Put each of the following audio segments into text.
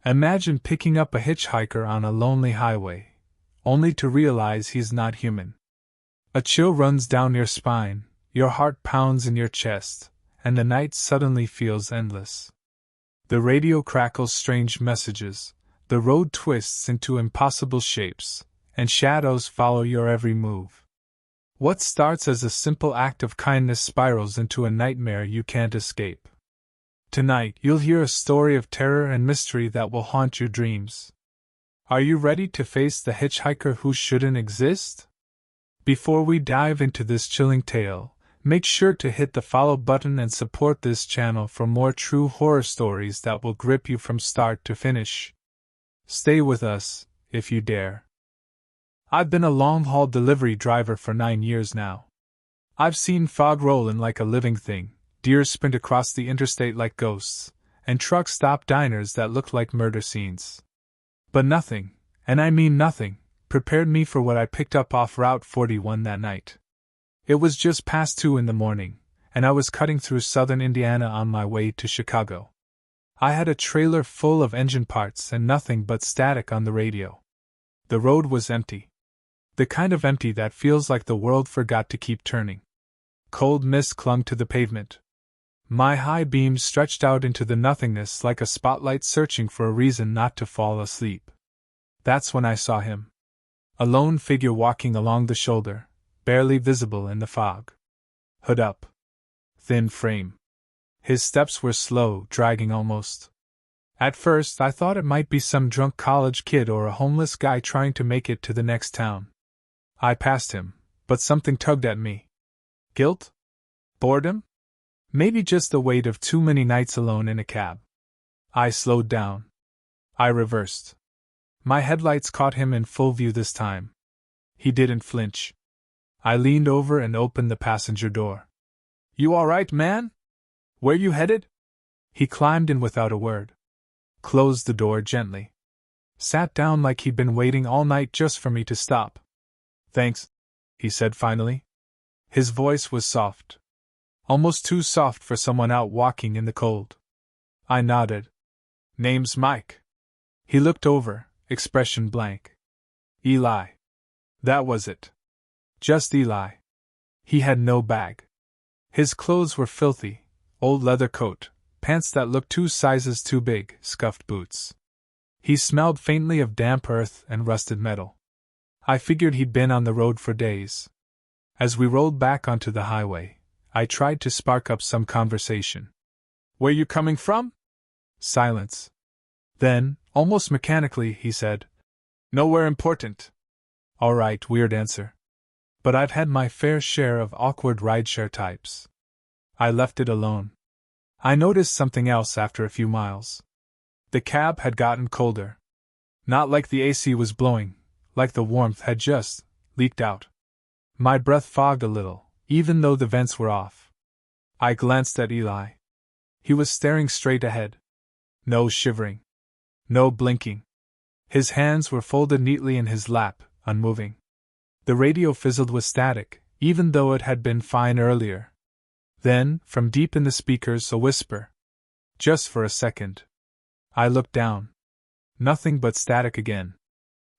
Imagine picking up a hitchhiker on a lonely highway, only to realize he's not human. A chill runs down your spine, your heart pounds in your chest, and the night suddenly feels endless. The radio crackles strange messages, the road twists into impossible shapes, and shadows follow your every move. What starts as a simple act of kindness spirals into a nightmare you can't escape. Tonight, you'll hear a story of terror and mystery that will haunt your dreams. Are you ready to face the hitchhiker who shouldn't exist? Before we dive into this chilling tale, make sure to hit the follow button and support this channel for more true horror stories that will grip you from start to finish. Stay with us, if you dare. I've been a long-haul delivery driver for 9 years now. I've seen fog roll in like a living thing, deer sprint across the interstate like ghosts, and trucks stop diners that look like murder scenes. But nothing, and I mean nothing, prepared me for what I picked up off Route 41 that night. It was just past 2 in the morning, and I was cutting through southern Indiana on my way to Chicago. I had a trailer full of engine parts and nothing but static on the radio. The road was empty. The kind of empty that feels like the world forgot to keep turning. Cold mist clung to the pavement. My high beams stretched out into the nothingness like a spotlight searching for a reason not to fall asleep. That's when I saw him. A lone figure walking along the shoulder, barely visible in the fog. Hood up. Thin frame. His steps were slow, dragging almost. At first I thought it might be some drunk college kid or a homeless guy trying to make it to the next town. I passed him, but something tugged at me. Guilt? Boredom? Maybe just the weight of too many nights alone in a cab. I slowed down. I reversed. My headlights caught him in full view this time. He didn't flinch. I leaned over and opened the passenger door. "You all right, man? Where you headed?" He climbed in without a word. Closed the door gently. Sat down like he'd been waiting all night just for me to stop. "Thanks," he said finally. His voice was soft. Almost too soft for someone out walking in the cold. I nodded. "Name's Mike." He looked over, expression blank. "Eli." That was it. Just Eli. He had no bag. His clothes were filthy, old leather coat, pants that looked 2 sizes too big, scuffed boots. He smelled faintly of damp earth and rusted metal. I figured he'd been on the road for days. As we rolled back onto the highway, I tried to spark up some conversation. "Where you coming from?" Silence. Then, almost mechanically, he said, "Nowhere important." All right, weird answer. But I've had my fair share of awkward rideshare types. I left it alone. I noticed something else after a few miles. The cab had gotten colder. Not like the AC was blowing, like the warmth had just leaked out. My breath fogged a little, even though the vents were off. I glanced at Eli. He was staring straight ahead. No shivering. No blinking. His hands were folded neatly in his lap, unmoving. The radio fizzled with static, even though it had been fine earlier. Then, from deep in the speakers, a whisper. Just for a second. I looked down. Nothing but static again.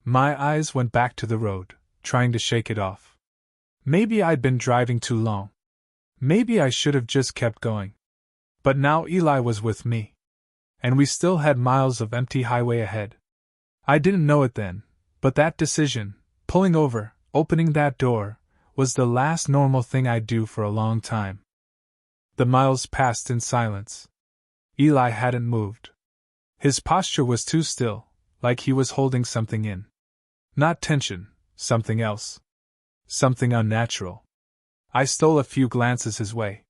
My eyes went back to the road, trying to shake it off. Maybe I'd been driving too long. Maybe I should have just kept going. But now Eli was with me. And we still had miles of empty highway ahead. I didn't know it then, but that decision, pulling over, opening that door, was the last normal thing I'd do for a long time. The miles passed in silence. Eli hadn't moved. His posture was too still, like he was holding something in. Not tension, something else. Something unnatural. I stole a few glances his way.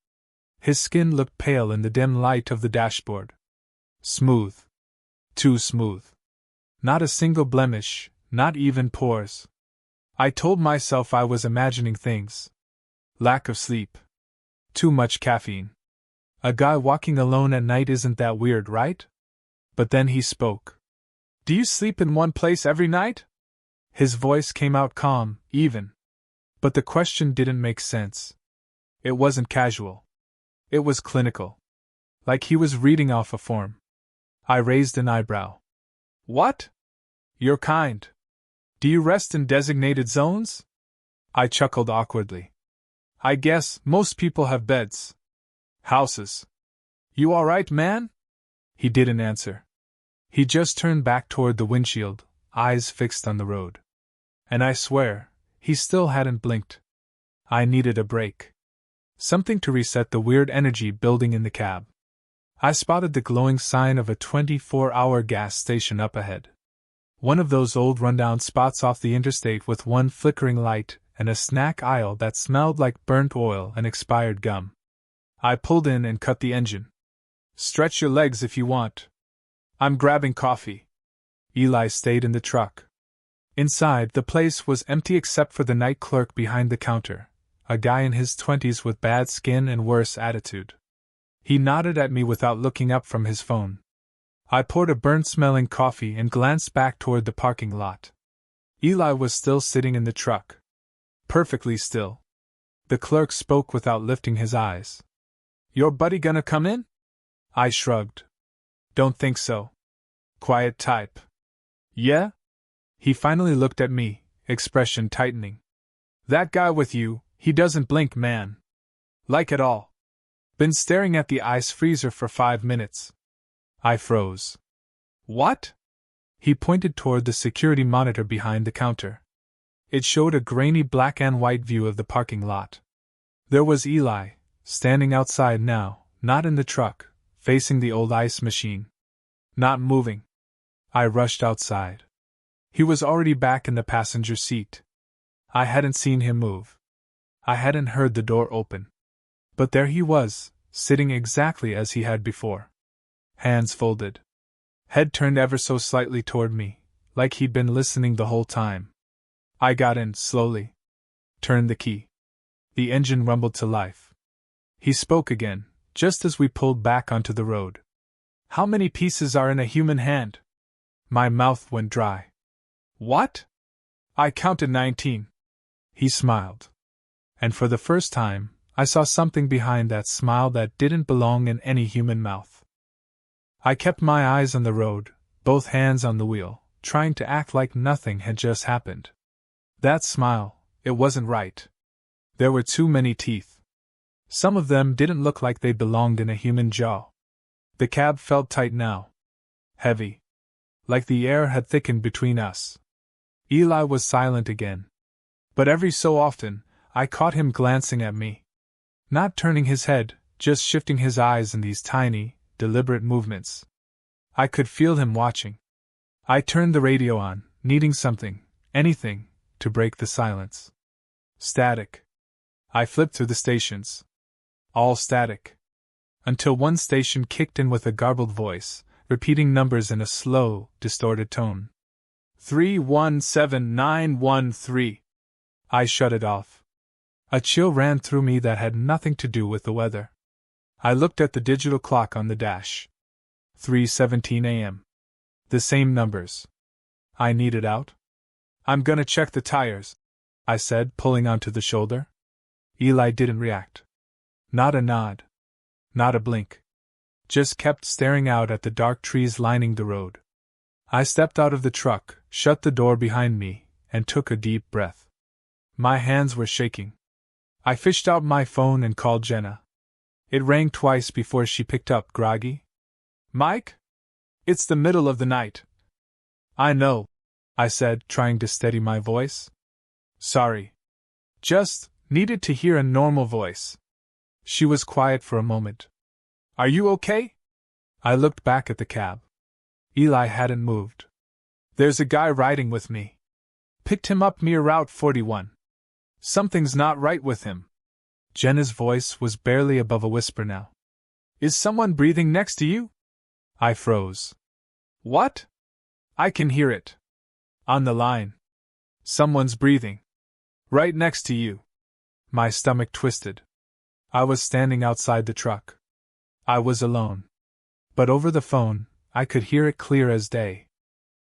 His skin looked pale in the dim light of the dashboard. Smooth. Too smooth. Not a single blemish, not even pores. I told myself I was imagining things. Lack of sleep. Too much caffeine. A guy walking alone at night isn't that weird, right? But then he spoke. "Do you sleep in one place every night?" His voice came out calm, even. But the question didn't make sense. It wasn't casual. It was clinical. Like he was reading off a form. I raised an eyebrow. What? You're kind. Do you rest in designated zones? I chuckled awkwardly. I guess most people have beds. Houses. You alright, man? He didn't answer. He just turned back toward the windshield, eyes fixed on the road. And I swear, he still hadn't blinked. I needed a break. Something to reset the weird energy building in the cab. I spotted the glowing sign of a 24-hour gas station up ahead. One of those old rundown spots off the interstate with one flickering light and a snack aisle that smelled like burnt oil and expired gum. I pulled in and cut the engine. Stretch your legs if you want. I'm grabbing coffee. Eli stayed in the truck. Inside, the place was empty except for the night clerk behind the counter, a guy in his 20s with bad skin and worse attitude. He nodded at me without looking up from his phone. I poured a burnt-smelling coffee and glanced back toward the parking lot. Eli was still sitting in the truck. Perfectly still. The clerk spoke without lifting his eyes. Your buddy gonna come in? I shrugged. Don't think so. Quiet type. Yeah? He finally looked at me, expression tightening. That guy with you, he doesn't blink, man. Like at all. Been staring at the ice freezer for 5 minutes. I froze. What? He pointed toward the security monitor behind the counter. It showed a grainy black and white view of the parking lot. There was Eli, standing outside now, not in the truck, facing the old ice machine. Not moving. I rushed outside. He was already back in the passenger seat. I hadn't seen him move. I hadn't heard the door open. But there he was, sitting exactly as he had before. Hands folded. Head turned ever so slightly toward me, like he'd been listening the whole time. I got in, slowly. Turned the key. The engine rumbled to life. He spoke again, just as we pulled back onto the road. How many pieces are in a human hand? My mouth went dry. What? I counted 19. He smiled. And for the first time, I saw something behind that smile that didn't belong in any human mouth. I kept my eyes on the road, both hands on the wheel, trying to act like nothing had just happened. That smile, it wasn't right. There were too many teeth. Some of them didn't look like they belonged in a human jaw. The cab felt tight now. Heavy. Like the air had thickened between us. Eli was silent again. But every so often, I caught him glancing at me. Not turning his head, just shifting his eyes in these tiny, deliberate movements. I could feel him watching. I turned the radio on, needing something, anything, to break the silence. Static. I flipped through the stations. All static. Until one station kicked in with a garbled voice, repeating numbers in a slow, distorted tone. 317913. I shut it off. A chill ran through me that had nothing to do with the weather. I looked at the digital clock on the dash. 3:17 a.m. The same numbers. I needed out. I'm gonna check the tires, I said, pulling onto the shoulder. Eli didn't react. Not a nod. Not a blink. Just kept staring out at the dark trees lining the road. I stepped out of the truck, shut the door behind me, and took a deep breath. My hands were shaking. I fished out my phone and called Jenna. It rang twice before she picked up, groggy. Mike? It's the middle of the night. I know, I said, trying to steady my voice. Sorry. Just needed to hear a normal voice. She was quiet for a moment. Are you okay? I looked back at the cab. Eli hadn't moved. There's a guy riding with me. Picked him up near Route 41. Something's not right with him. Jenna's voice was barely above a whisper now. Is someone breathing next to you? I froze. What? I can hear it. On the line. Someone's breathing. Right next to you. My stomach twisted. I was standing outside the truck. I was alone. But over the phone, I could hear it clear as day.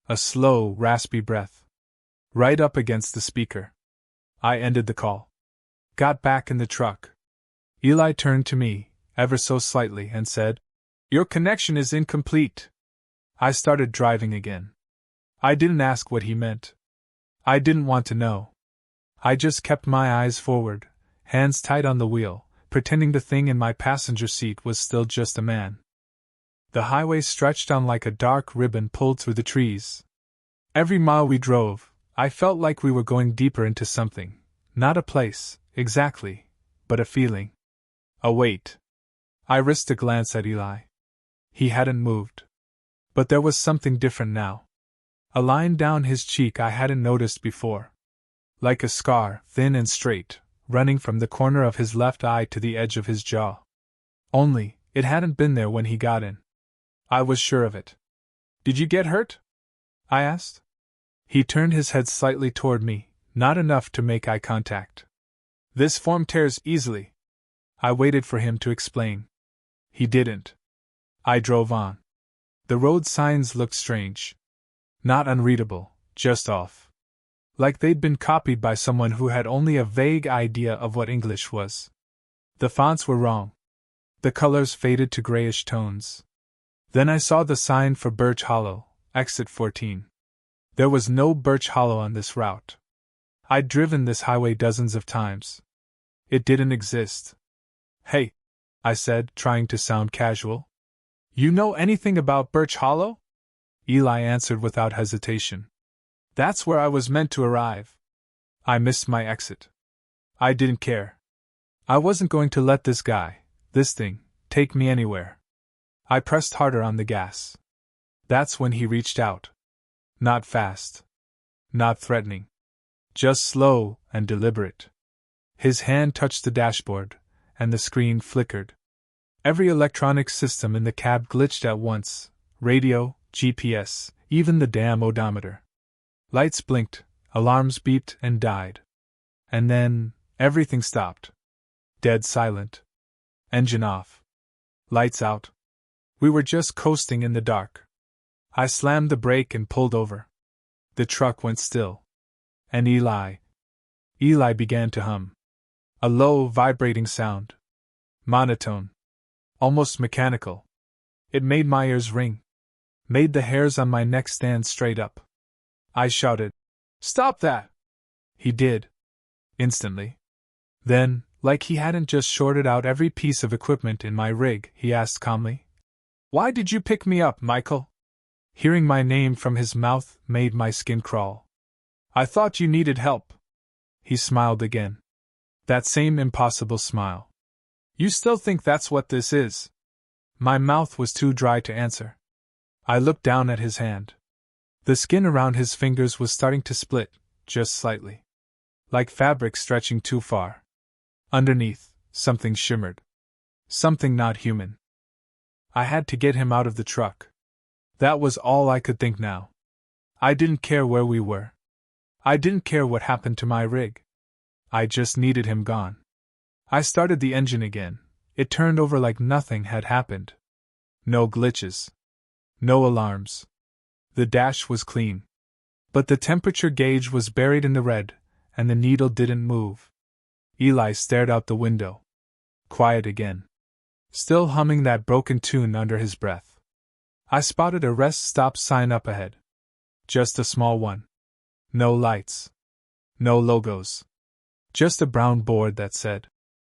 A slow, raspy breath. Right up against the speaker. I ended the call. Got back in the truck. Eli turned to me, ever so slightly, and said, Your connection is incomplete. I started driving again. I didn't ask what he meant. I didn't want to know. I just kept my eyes forward, hands tight on the wheel, pretending the thing in my passenger seat was still just a man. The highway stretched on like a dark ribbon pulled through the trees. Every mile we drove, I felt like we were going deeper into something. Not a place, exactly, but a feeling. A weight. I risked a glance at Eli. He hadn't moved. But there was something different now. A line down his cheek I hadn't noticed before. Like a scar, thin and straight, running from the corner of his left eye to the edge of his jaw. Only, it hadn't been there when he got in. I was sure of it. Did you get hurt? I asked. He turned his head slightly toward me, not enough to make eye contact. This form tears easily. I waited for him to explain. He didn't. I drove on. The road signs looked strange. Not unreadable, just off. Like they'd been copied by someone who had only a vague idea of what English was. The fonts were wrong. The colors faded to grayish tones. Then I saw the sign for Birch Hollow, exit 14. There was no Birch Hollow on this route. I'd driven this highway dozens of times. It didn't exist. Hey, I said, trying to sound casual. You know anything about Birch Hollow? Eli answered without hesitation. That's where I was meant to arrive. I missed my exit. I didn't care. I wasn't going to let this guy, this thing, take me anywhere. I pressed harder on the gas. That's when he reached out. Not fast. Not threatening. Just slow and deliberate. His hand touched the dashboard, and the screen flickered. Every electronic system in the cab glitched at once: radio, GPS, even the damn odometer. Lights blinked, alarms beeped and died. And then, everything stopped. Dead silent. Engine off. Lights out. We were just coasting in the dark. I slammed the brake and pulled over. The truck went still. And Eli began to hum. A low, vibrating sound. Monotone. Almost mechanical. It made my ears ring. Made the hairs on my neck stand straight up. I shouted, "Stop that!" He did. Instantly. Then, like he hadn't just shorted out every piece of equipment in my rig, he asked calmly, "Why did you pick me up, Michael?" Hearing my name from his mouth made my skin crawl. "I thought you needed help." He smiled again. That same impossible smile. "You still think that's what this is?" My mouth was too dry to answer. I looked down at his hand. The skin around his fingers was starting to split, just slightly. Like fabric stretching too far. Underneath, something shimmered. Something not human. I had to get him out of the truck. That was all I could think now. I didn't care where we were. I didn't care what happened to my rig. I just needed him gone. I started the engine again. It turned over like nothing had happened. No glitches. No alarms. The dash was clean. But the temperature gauge was buried in the red, and the needle didn't move. Eli stared out the window. Quiet again. Still humming that broken tune under his breath. I spotted a rest stop sign up ahead. Just a small one. No lights. No logos. Just a brown board that said,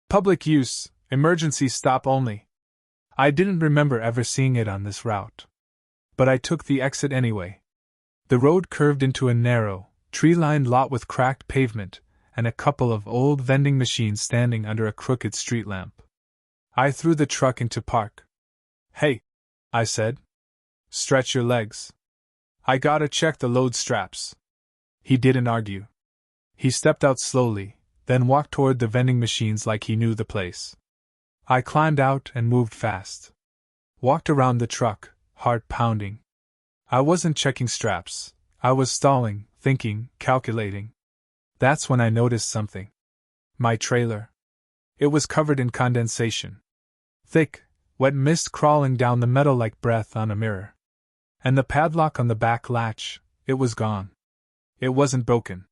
"Public use, emergency stop only." I didn't remember ever seeing it on this route. But I took the exit anyway. The road curved into a narrow, tree-lined lot with cracked pavement, and a couple of old vending machines standing under a crooked street lamp. I threw the truck into park. "Hey," I said. "Stretch your legs. I gotta check the load straps." He didn't argue. He stepped out slowly, then walked toward the vending machines like he knew the place. I climbed out and moved fast. Walked around the truck, heart pounding. I wasn't checking straps. I was stalling, thinking, calculating. That's when I noticed something. My trailer. It was covered in condensation. Thick, wet mist crawling down the metal like breath on a mirror. And the padlock on the back latch, it was gone. It wasn't broken.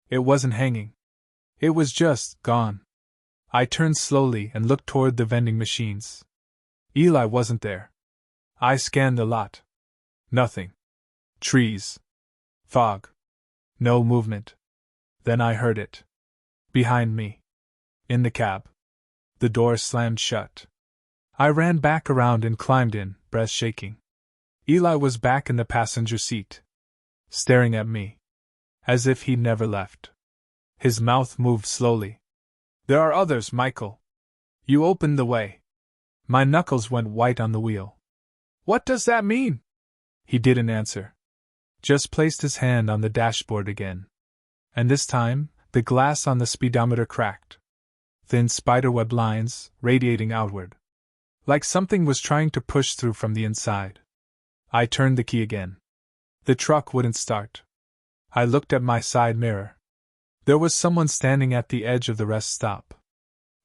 It wasn't hanging. It was just gone. I turned slowly and looked toward the vending machines. Eli wasn't there. I scanned the lot. Nothing. Trees. Fog. No movement. Then I heard it. Behind me. In the cab. The door slammed shut. I ran back around and climbed in, breath shaking. Eli was back in the passenger seat, staring at me, as if he'd never left. His mouth moved slowly. There are others, Michael. You opened the way. My knuckles went white on the wheel. What does that mean? He didn't answer. Just placed his hand on the dashboard again. And this time, the glass on the speedometer cracked. Thin spiderweb lines, radiating outward. Like something was trying to push through from the inside. I turned the key again. The truck wouldn't start. I looked at my side mirror. There was someone standing at the edge of the rest stop.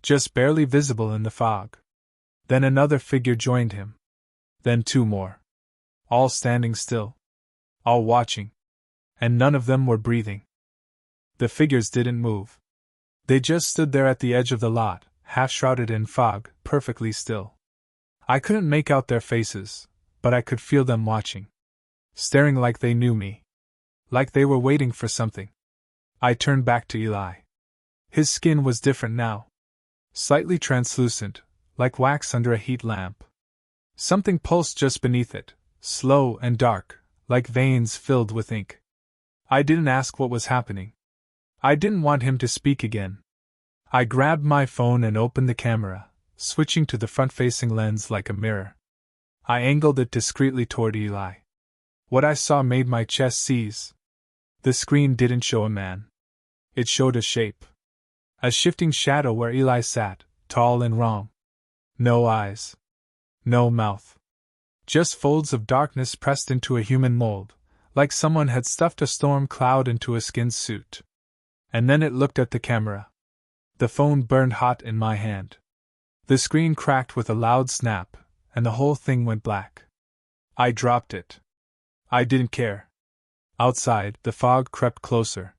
Just barely visible in the fog. Then another figure joined him. Then two more. All standing still. All watching. And none of them were breathing. The figures didn't move. They just stood there at the edge of the lot, half shrouded in fog, perfectly still. I couldn't make out their faces, but I could feel them watching. Staring like they knew me. Like they were waiting for something. I turned back to Eli. His skin was different now. Slightly translucent, like wax under a heat lamp. Something pulsed just beneath it, slow and dark, like veins filled with ink. I didn't ask what was happening. I didn't want him to speak again. I grabbed my phone and opened the camera, switching to the front-facing lens like a mirror. I angled it discreetly toward Eli. What I saw made my chest seize. The screen didn't show a man. It showed a shape. A shifting shadow where Eli sat, tall and wrong. No eyes. No mouth. Just folds of darkness pressed into a human mold, like someone had stuffed a storm cloud into a skin suit. And then it looked at the camera. The phone burned hot in my hand. The screen cracked with a loud snap, and the whole thing went black. I dropped it. I didn't care. Outside, the fog crept closer.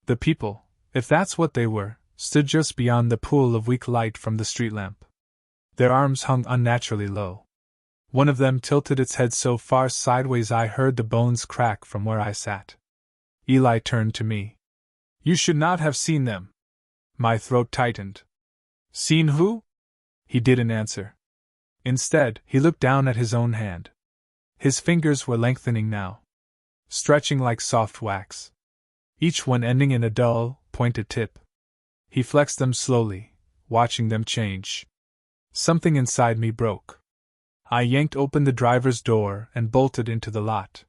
The people, if that's what they were, stood just beyond the pool of weak light from the street lamp. Their arms hung unnaturally low. One of them tilted its head so far sideways I heard the bones crack from where I sat. Eli turned to me. You should not have seen them. My throat tightened. Seen who? He didn't answer. Instead, he looked down at his own hand. His fingers were lengthening now, stretching like soft wax, each one ending in a dull, pointed tip. He flexed them slowly, watching them change. Something inside me broke. I yanked open the driver's door and bolted into the lot.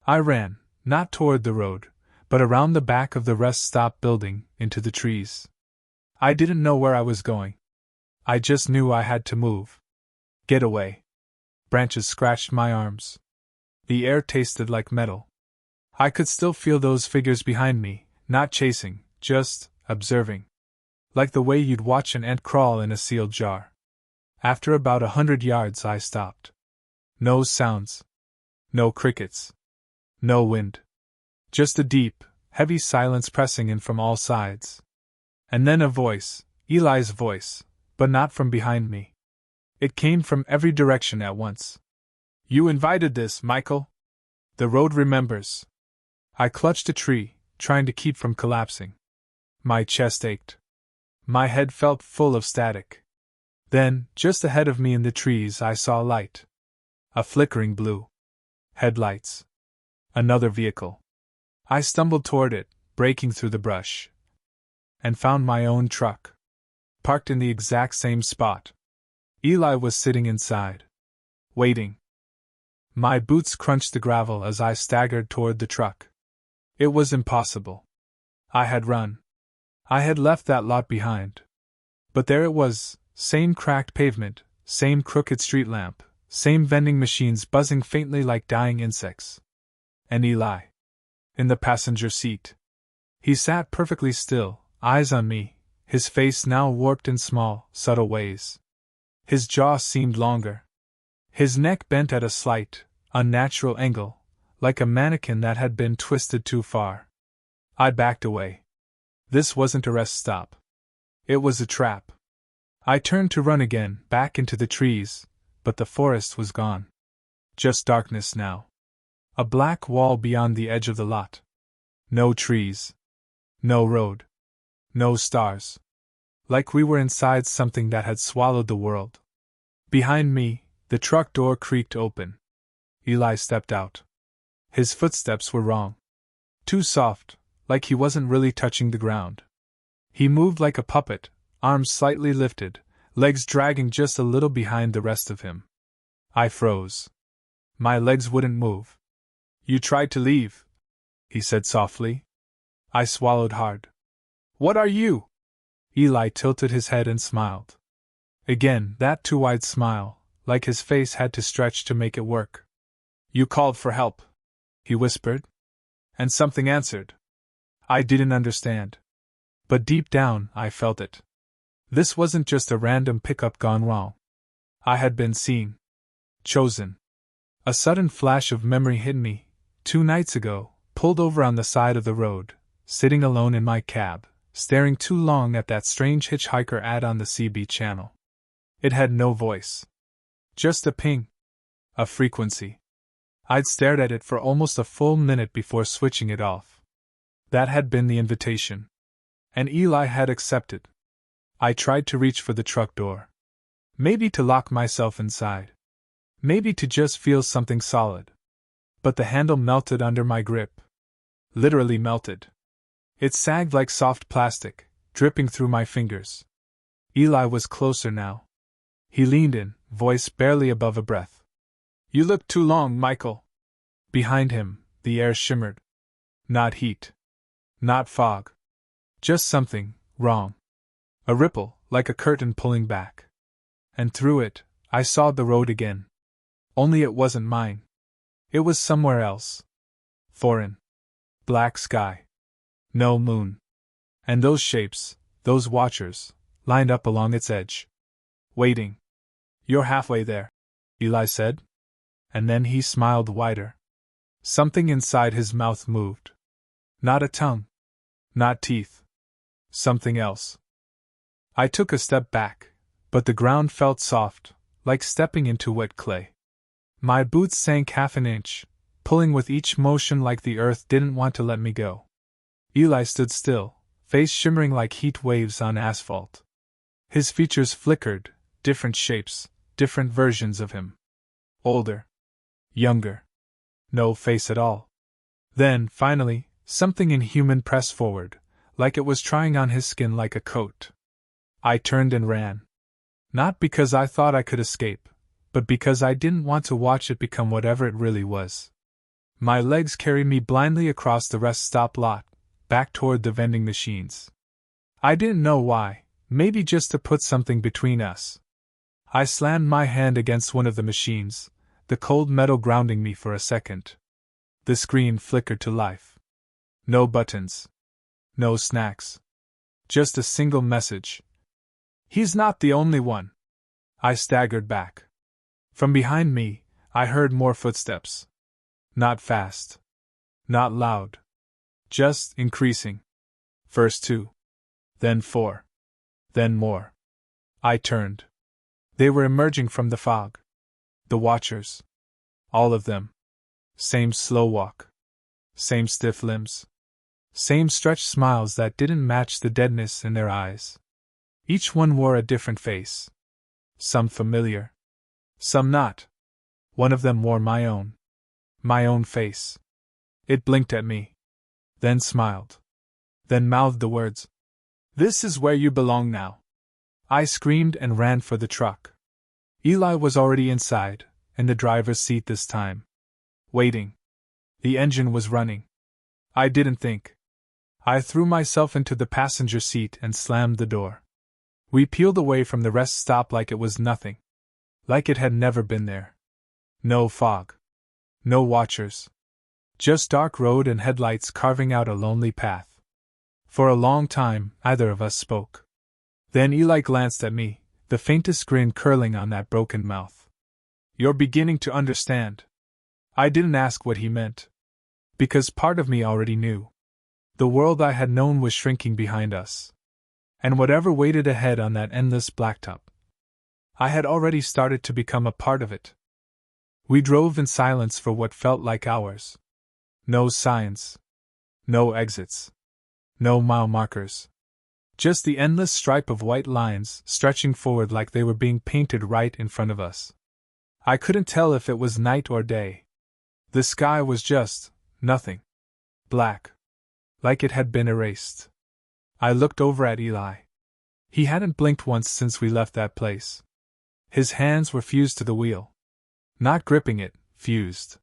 I ran, not toward the road, but around the back of the rest stop building, into the trees. I didn't know where I was going. I just knew I had to move. Get away. Branches scratched my arms. The air tasted like metal. I could still feel those figures behind me, not chasing, just observing. Like the way you'd watch an ant crawl in a sealed jar. After about 100 yards I stopped. No sounds. No crickets. No wind. Just a deep, heavy silence pressing in from all sides. And then a voice, Eli's voice, but not from behind me. It came from every direction at once. You invited this, Michael. The road remembers. I clutched a tree, trying to keep from collapsing. My chest ached. My head felt full of static. Then, just ahead of me in the trees, I saw light. A flickering blue. Headlights. Another vehicle. I stumbled toward it, breaking through the brush, and found my own truck, parked in the exact same spot. Eli was sitting inside, waiting. My boots crunched the gravel as I staggered toward the truck. It was impossible. I had run. I had left that lot behind. But there it was, same cracked pavement, same crooked street lamp, same vending machines buzzing faintly like dying insects. And Eli. In the passenger seat. He sat perfectly still, eyes on me, his face now warped in small, subtle ways. His jaw seemed longer. His neck bent at a slight, unnatural angle, like a mannequin that had been twisted too far. I backed away. This wasn't a rest stop. It was a trap. I turned to run again, back into the trees, but the forest was gone. Just darkness now. A black wall beyond the edge of the lot. No trees. No road. No stars. Like we were inside something that had swallowed the world. Behind me, the truck door creaked open. Eli stepped out. His footsteps were wrong. Too soft, like he wasn't really touching the ground. He moved like a puppet, arms slightly lifted, legs dragging just a little behind the rest of him. I froze. My legs wouldn't move. "You tried to leave," he said softly. I swallowed hard. "What are you?" Eli tilted his head and smiled. Again, that too wide smile, like his face had to stretch to make it work. "You called for help," he whispered. "And something answered." I didn't understand. But deep down, I felt it. This wasn't just a random pickup gone wrong. I had been seen. Chosen. A sudden flash of memory hit me. 2 nights ago, pulled over on the side of the road, sitting alone in my cab, staring too long at that strange Hitchhiker ad on the CB channel. It had no voice. Just a ping. A frequency. I'd stared at it for almost a full minute before switching it off. That had been the invitation. And Eli had accepted. I tried to reach for the truck door. Maybe to lock myself inside. Maybe to just feel something solid. But the handle melted under my grip. Literally melted. It sagged like soft plastic, dripping through my fingers. Eli was closer now. He leaned in, voice barely above a breath. "You look too long, Michael." Behind him, the air shimmered. Not heat. Not fog. Just something wrong. A ripple, like a curtain pulling back. And through it, I saw the road again. Only it wasn't mine. It was somewhere else. Foreign. Black sky. No moon. And those shapes, those watchers, lined up along its edge. Waiting. "You're halfway there," Eli said. And then he smiled wider. Something inside his mouth moved. Not a tongue. Not teeth. Something else. I took a step back, but the ground felt soft, like stepping into wet clay. My boots sank half an inch, pulling with each motion like the earth didn't want to let me go. Eli stood still, face shimmering like heat waves on asphalt. His features flickered, different shapes, different versions of him. Older. Younger. No face at all. Then, finally, something inhuman pressed forward, like it was trying on his skin like a coat. I turned and ran. Not because I thought I could escape, but because I didn't want to watch it become whatever it really was. My legs carried me blindly across the rest stop lot, back toward the vending machines. I didn't know why, maybe just to put something between us. I slammed my hand against one of the machines, the cold metal grounding me for a second. The screen flickered to life. No buttons. No snacks. Just a single message. "He's not the only one." I staggered back. From behind me, I heard more footsteps. Not fast. Not loud. Just increasing. First 2. Then 4. Then more. I turned. They were emerging from the fog. The watchers. All of them. Same slow walk. Same stiff limbs. Same stretched smiles that didn't match the deadness in their eyes. Each one wore a different face. Some familiar. Some not. One of them wore my own. My own face. It blinked at me. Then smiled. Then mouthed the words. "This is where you belong now." I screamed and ran for the truck. Eli was already inside, in the driver's seat this time. Waiting. The engine was running. I didn't think. I threw myself into the passenger seat and slammed the door. We peeled away from the rest stop like it was nothing. Like it had never been there. No fog. No watchers. Just dark road and headlights carving out a lonely path. For a long time, neither of us spoke. Then Eli glanced at me, the faintest grin curling on that broken mouth. "You're beginning to understand." I didn't ask what he meant. Because part of me already knew. The world I had known was shrinking behind us. And whatever waited ahead on that endless blacktop, I had already started to become a part of it. We drove in silence for what felt like hours. No signs. No exits. No mile markers. Just the endless stripe of white lines stretching forward like they were being painted right in front of us. I couldn't tell if it was night or day. The sky was just nothing. Black. Like it had been erased. I looked over at Eli. He hadn't blinked once since we left that place. His hands were fused to the wheel. Not gripping it, fused.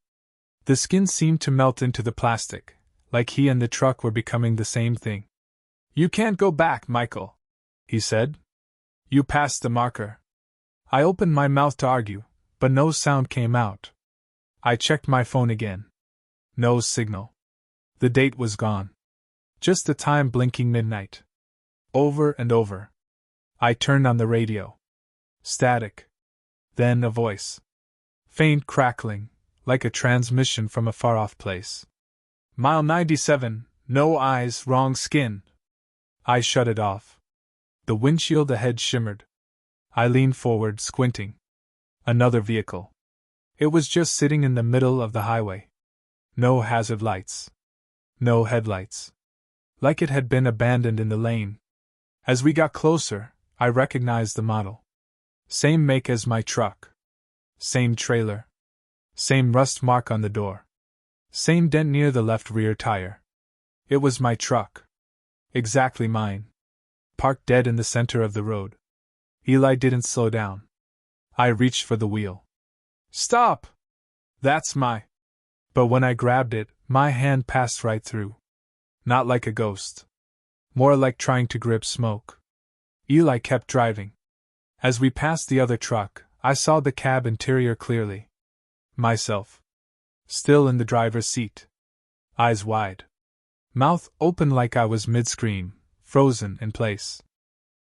The skin seemed to melt into the plastic, like he and the truck were becoming the same thing. "You can't go back, Michael," he said. "You passed the marker." I opened my mouth to argue, but no sound came out. I checked my phone again. No signal. The date was gone. Just the time blinking midnight. Over and over. I turned on the radio. Static. Then a voice. Faint crackling, like a transmission from a far-off place. "Mile 97, no eyes, wrong skin." I shut it off. The windshield ahead shimmered. I leaned forward, squinting. Another vehicle. It was just sitting in the middle of the highway. No hazard lights. No headlights. Like it had been abandoned in the lane. As we got closer, I recognized the model. Same make as my truck. Same trailer. Same rust mark on the door. Same dent near the left rear tire. It was my truck. Exactly mine. Parked dead in the center of the road. Eli didn't slow down. I reached for the wheel. "Stop! That's my..." But when I grabbed it, my hand passed right through. Not like a ghost. More like trying to grip smoke. Eli kept driving. As we passed the other truck, I saw the cab interior clearly. Myself. Still in the driver's seat. Eyes wide. Mouth open like I was mid-scream, frozen in place.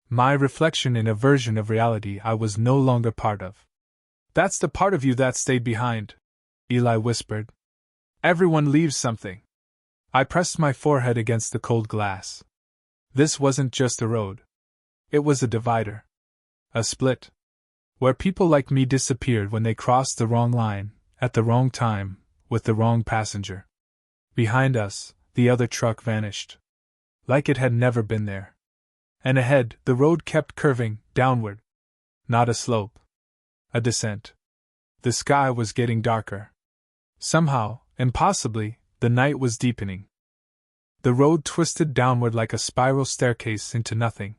My reflection in a version of reality I was no longer part of. "That's the part of you that stayed behind," Eli whispered. "Everyone leaves something." I pressed my forehead against the cold glass. This wasn't just a road. It was a divider. A split. Where people like me disappeared when they crossed the wrong line, at the wrong time, with the wrong passenger. Behind us, the other truck vanished. Like it had never been there. And ahead, the road kept curving, downward. Not a slope. A descent. The sky was getting darker. Somehow, impossibly, the night was deepening. The road twisted downward like a spiral staircase into nothing.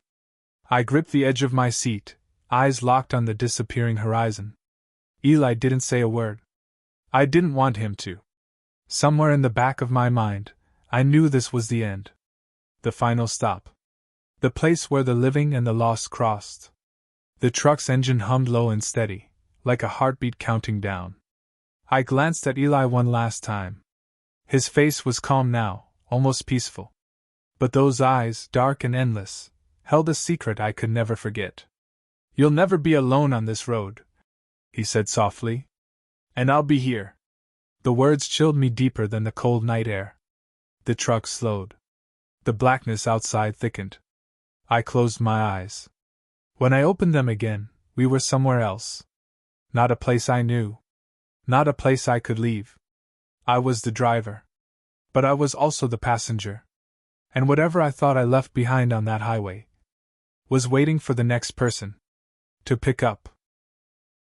I gripped the edge of my seat, eyes locked on the disappearing horizon. Eli didn't say a word. I didn't want him to. Somewhere in the back of my mind, I knew this was the end. The final stop. The place where the living and the lost crossed. The truck's engine hummed low and steady, like a heartbeat counting down. I glanced at Eli one last time. His face was calm now, almost peaceful. But those eyes, dark and endless, held a secret I could never forget. "You'll never be alone on this road," he said softly. "And I'll be here." The words chilled me deeper than the cold night air. The truck slowed. The blackness outside thickened. I closed my eyes. When I opened them again, we were somewhere else. Not a place I knew. Not a place I could leave. I was the driver. But I was also the passenger. And whatever I thought I left behind on that highway was waiting for the next person to pick up.